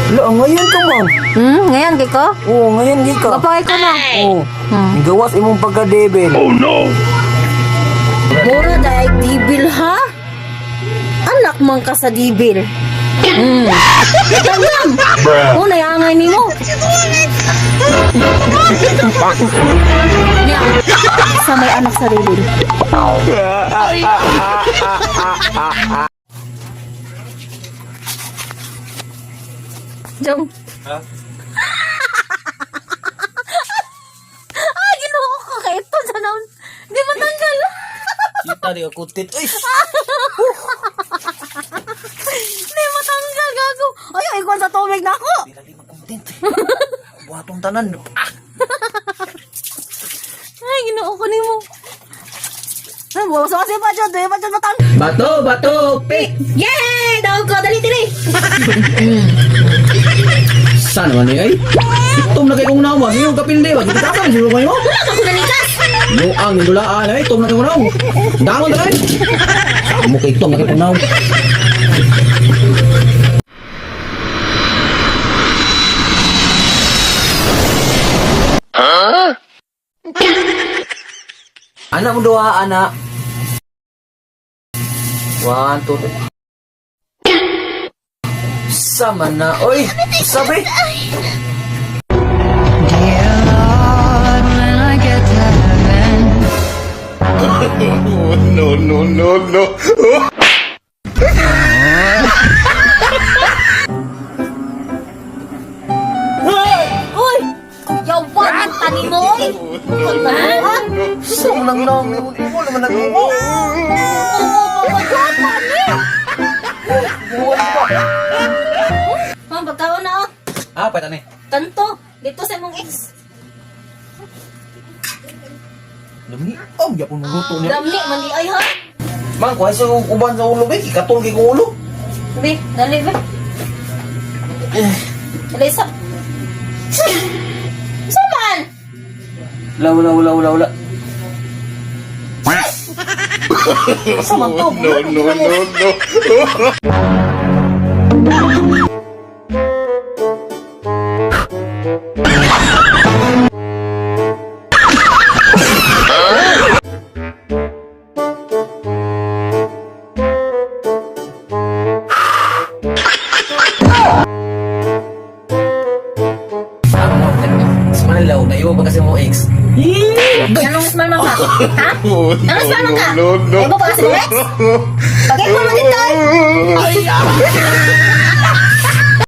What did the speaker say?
Wala, ngayon ka, ma'am. Ngayon, Giko? Oo, ngayon, di ka. Gapakay ko na. Oo. Gawas imong pagka-devil. Oh, no! Mura dahil dibil, ha? Anak man ka sa dibil. Tanggam! Oo, nayangay ni mo. Niya, sa may anak sa dibil. Jom. Ha? Ginoo ko kay ito sa naon. Di matanggal. Kita di ako tit. Uy! Di matanggal, gago. Ay, ikuan sa tubig na ako. Di lagi mag-content. Buhatong tanan. Ah! Ay, ginoo ko ni mo. Ay, buwas kasi pa dyan. Di pa dyan matang. Bato, pick! Yay! Daw ko, dali. Saan naman eh? Itom na kayo kong nawa. Sino yung kapindi ba? Kita kasama sino kayo mo? Wala ka ko nanikas. Muang nidulaan eh. Itom na kayo kong nawa. Dangon na kayo. Saan mo kayo itom na kayo kong nawa? Anak mo doa, anak. 1, 2, 3. Sama na. Oy! Sabi! Uy! Yawan ang tani mo, oy! Ha? Saan nang nang? Imo naman nag-umo. Ma'am, pagkaon na, oh. Ah, pwede na eh. Kanto, dito sa mong ex. Dami. Oh, yapon ng luto niya. Dami, mandi ay, ha? Mang, kuha sa uban sa ulo, be. Ikatol kay kong ulo. Be, dali, be. Dali, sa... Saman! Wala. Sama to. No. Manalaw na iyo kasi mo ex. Anong smell man ka? Ha? Anong smell man ka? No. Ay, ba pa kasi mo ex? Bagay ko mo dito,